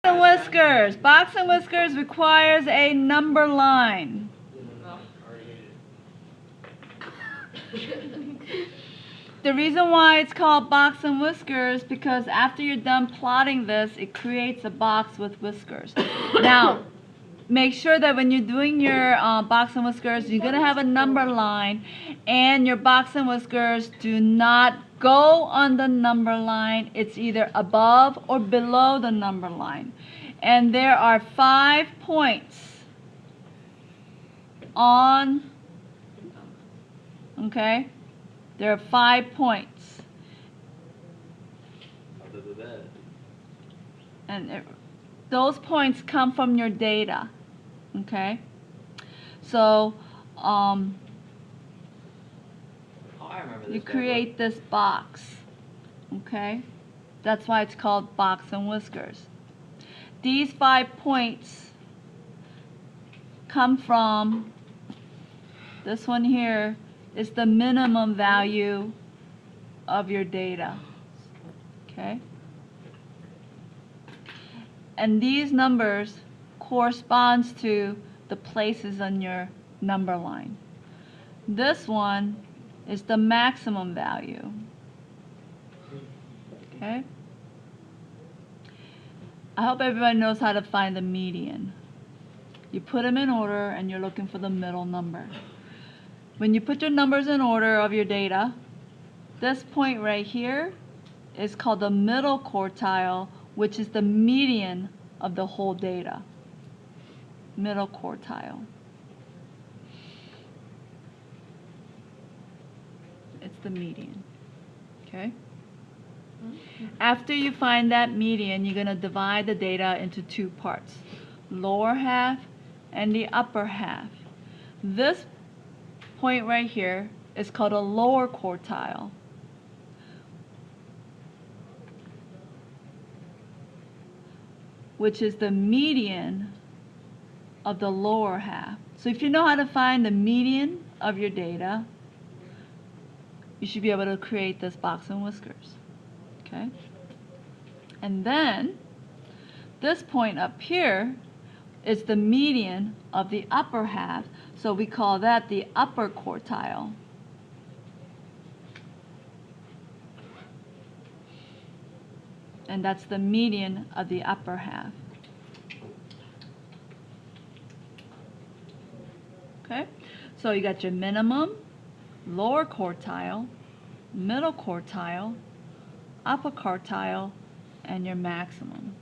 And Whiskers. Box and Whiskers requires a number line. The reason why it's called Box and Whiskers because after you're done plotting this, it creates a box with whiskers. Now, make sure that when you're doing your box and whiskers, you're going to have a number line, and your box and whiskers do not go on the number line. It's either above or below the number line. And there are 5 points on, okay? There are 5 points. And those points come from your data. Okay? So, you create this box. Okay? That's why it's called Box and Whiskers. These 5 points come from this one here is the minimum value of your data. Okay? And these numbers corresponds to the places on your number line. This one is the maximum value. Okay? I hope everybody knows how to find the median. You put them in order and you're looking for the middle number. When you put your numbers in order of your data, this point right here is called the middle quartile, which is the median of the whole data. Middle quartile. It's the median. Okay? After you find that median, you're going to divide the data into 2 parts. Lower half and the upper half. This point right here is called a lower quartile. Which is the median of the lower half. So if you know how to find the median of your data, you should be able to create this box and whiskers. Okay? And then this point up here is the median of the upper half, so we call that the upper quartile. And that's the median of the upper half. Okay? So you got your minimum, lower quartile, middle quartile, upper quartile, and your maximum.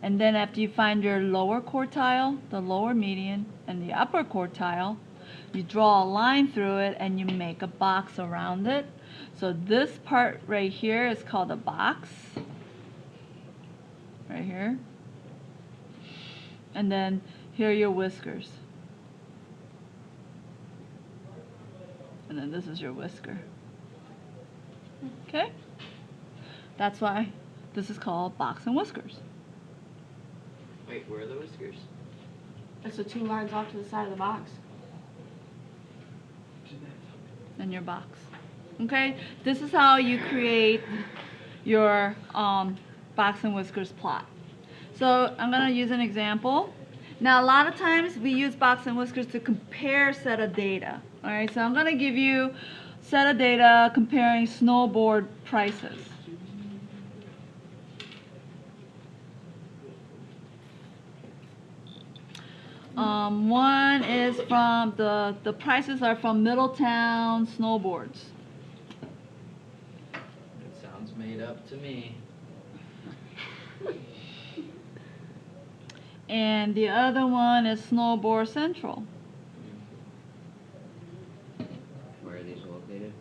And then after you find your lower quartile, the lower median, and the upper quartile, you draw a line through it and you make a box around it. So this part right here is called a box. Right here. And then here are your whiskers. And then this is your whisker. Okay? That's why this is called box and whiskers. Wait, where are the whiskers? It's the 2 lines off to the side of the box. In your box. Okay? This is how you create your box and whiskers plot. So I'm going to use an example. Now a lot of times we use box and whiskers to compare a set of data. Alright, so I'm going to give you a set of data comparing snowboard prices. One is from the prices are from Middletown Snowboards. It sounds made up to me. And the other one is Snowboard Central. Where are these located?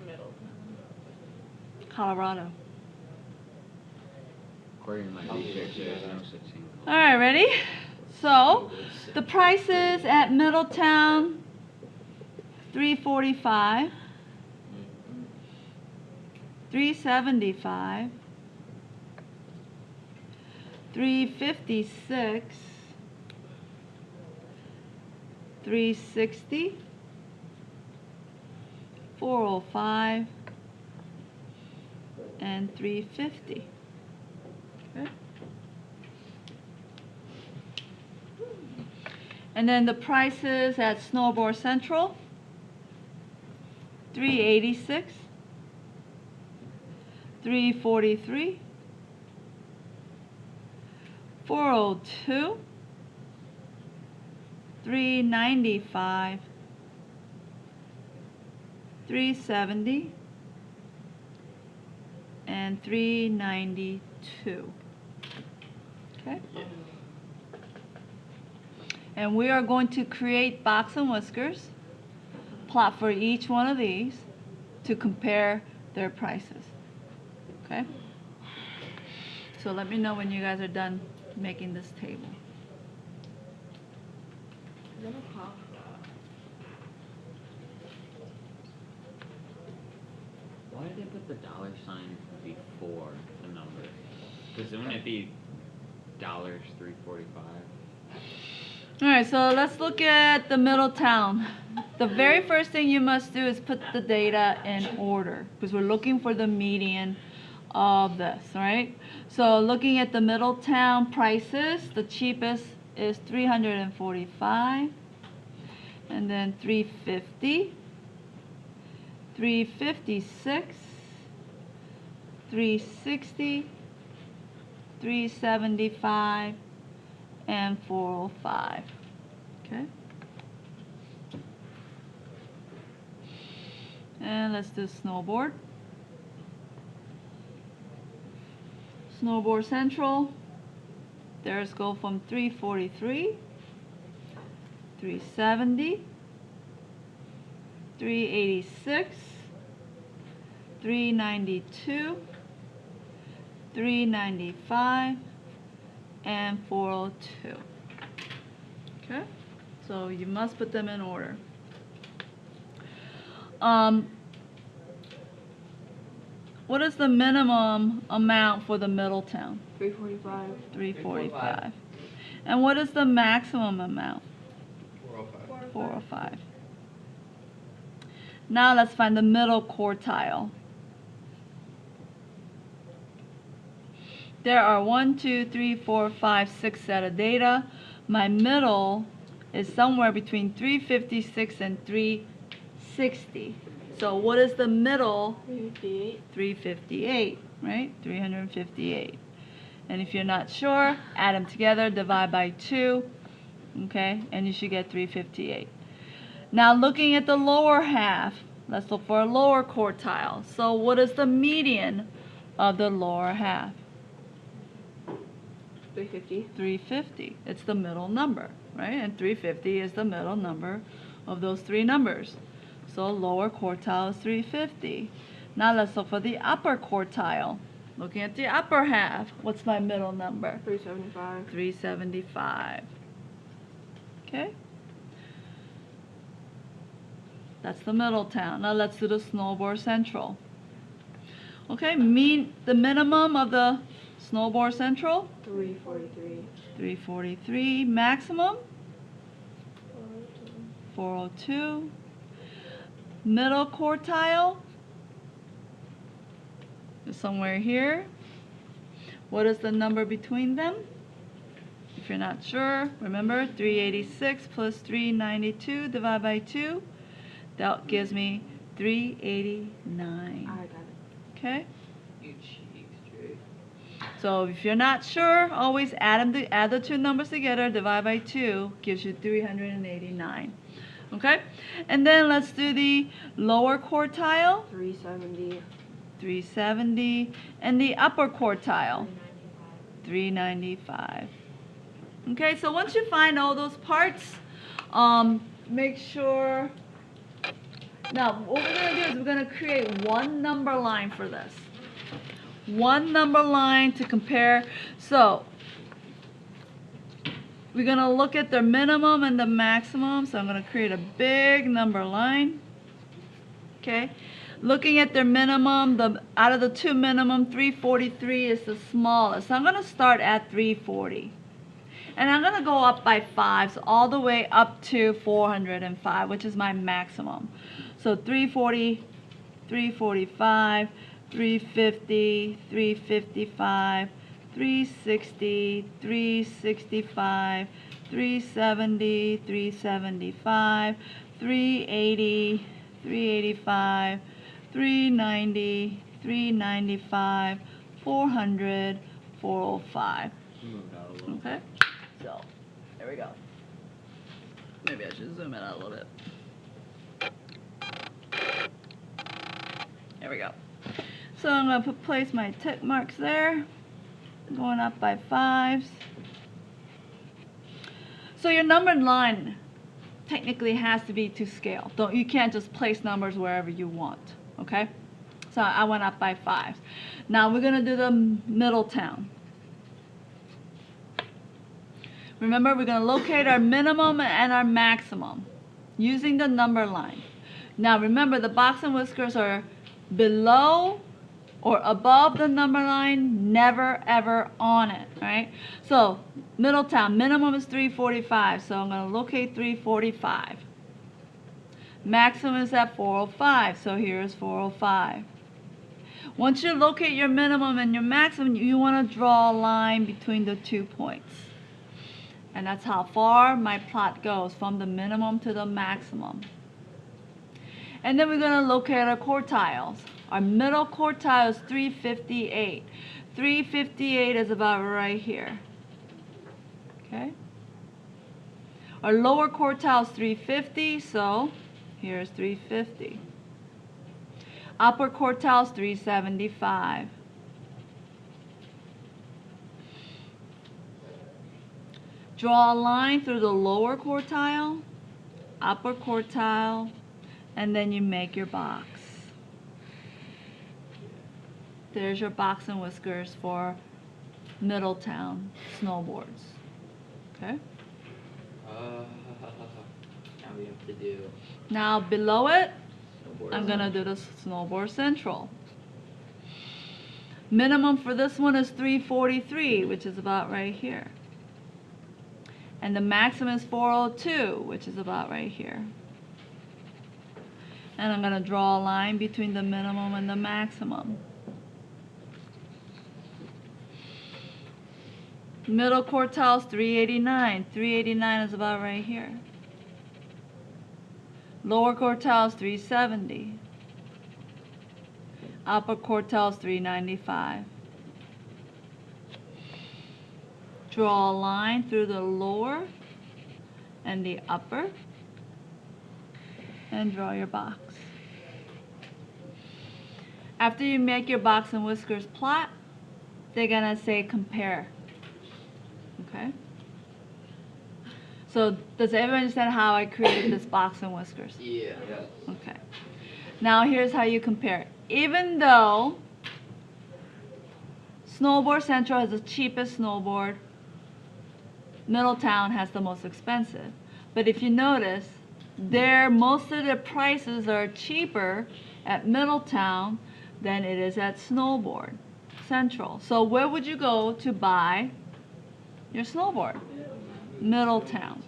Middle. Colorado. According to my research, there's no such thing. Alright, ready? So, the prices at Middletown, $345, $375, $356, $360, $405, and 350. Okay. And then the prices at Snowboard Central, 386, 343, 402, 395, 370, and 392. Okay? And we are going to create box and whiskers, plot for each one of these to compare their prices. Okay? So let me know when you guys are done making this table. Is that a pop? Why did they put the $sign before the number? Because wouldn't it be $3.45? Alright, so let's look at the Middletown. The very first thing you must do is put the data in order because we're looking for the median of this, right? So looking at the Middletown prices, the cheapest is 345, and then 350, 356, 360, 375, and 405. Okay? And let's do snowboard. Snowboard Central. Theirs go from 343, 370, 386, 392, 395, and 402. Okay? So you must put them in order. What is the minimum amount for the Middletown? 345. 345. And what is the maximum amount? 405. 405. Now let's find the middle quartile. There are 1, 2, 3, 4, 5, 6 set of data. My middle is somewhere between 356 and 360. So what is the middle? 358. 358, right? 358. And if you're not sure, add them together, divide by 2, okay? And you should get 358. Now looking at the lower half, let's look for a lower quartile. So what is the median of the lower half? 350. 350. It's the middle number, right? And 350 is the middle number of those three numbers. So lower quartile is 350. Now let's look for the upper quartile. Looking at the upper half, what's my middle number? 375. 375. Okay? That's the Middletown. Now let's do the Snowboard Central. Okay, the minimum of the Snowboard Central? 343. 343. Maximum? 402. Middle quartile is somewhere here. What is the number between them? If you're not sure, remember 386 plus 392 divided by 2. That gives me 389. I got it. Okay? You cheeks, Jay. So if you're not sure, always add the two numbers together, divide by 2, gives you 389. Okay? And then let's do the lower quartile, 370. 370, and the upper quartile, 395. Okay, so once you find all those parts, make sure. Now, what we're going to do is we're going to create one number line for this. One number line to compare. So, we're going to look at the minimum and the maximum. So I'm going to create a big number line. Okay. Looking at their minimum, out of the two minimum, 343 is the smallest. So I'm going to start at 340. And I'm going to go up by 5, so all the way up to 405, which is my maximum. So 340, 345, 350, 355, 360, 365, 370, 375, 380, 385, 390, 395, 400, 405. Move it out a little. Okay? So, there we go. Maybe I should zoom in out a little bit. There we go. So I'm going to place my tick marks there, going up by 5s. So your numbered line technically has to be to scale. You can't just place numbers wherever you want, okay? So I went up by 5s. Now we're going to do the middle town. Remember, we're going to locate our minimum and our maximum using the number line. Now remember, the box and whiskers are below or above the number line, never ever on it, right? So Middletown, minimum is 345, so I'm going to locate 345. Maximum is at 405, so here's 405. Once you locate your minimum and your maximum, you want to draw a line between the 2 points. And that's how far my plot goes, from the minimum to the maximum. And then we're going to locate our quartiles. Our middle quartile is 358. 358 is about right here. Okay? Our lower quartile is 350, so here's 350. Upper quartile is 375. Draw a line through the lower quartile, upper quartile, and then you make your box. There's your box and whiskers for Middletown snowboards. Okay? Now we have to do Now below it, snowboard. I'm gonna do the snowboard central. Minimum for this one is 343, which is about right here. And the maximum is 402, which is about right here. And I'm gonna draw a line between the minimum and the maximum. Middle quartile is 389. 389 is about right here. Lower quartile is 370. Upper quartile is 395. Draw a line through the lower and the upper and draw your box. After you make your box and whiskers plot, they're gonna say compare. Okay? So does everyone understand how I created this box and whiskers? Yeah. Okay. Now here's how you compare. Even though Snowboard Central has the cheapest snowboard, Middletown has the most expensive. But if you notice, most of the prices are cheaper at Middletown than it is at Snowboard Central. So where would you go to buy your snowboard? Middletown.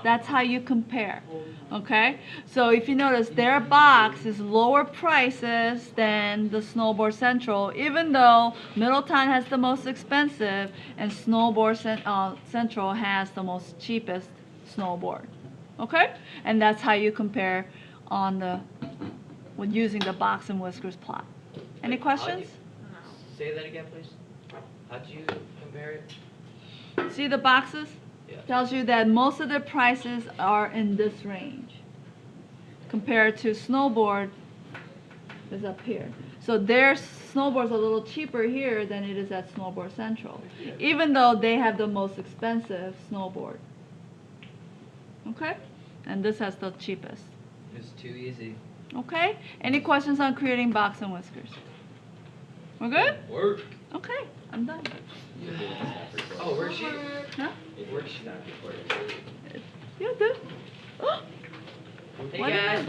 That's how you compare. Okay? So if you notice, their box is lower prices than the Snowboard Central, even though Middletown has the most expensive and Snowboard Central has the most cheapest snowboard. Okay? And that's how you compare when using the box and whiskers plot. Any questions? Say that again, please. How'd you compare it? See the boxes? Yeah. Tells you that most of the prices are in this range compared to snowboard is up here. So their snowboard's a little cheaper here than it is at Snowboard Central, even though they have the most expensive snowboard. Okay? And this has the cheapest. It's too easy. Okay? Any questions on creating box and whiskers? We're good? Work. Okay, I'm done. Oh, where's she? Huh? Where's she? You do. Hey What is guys. it?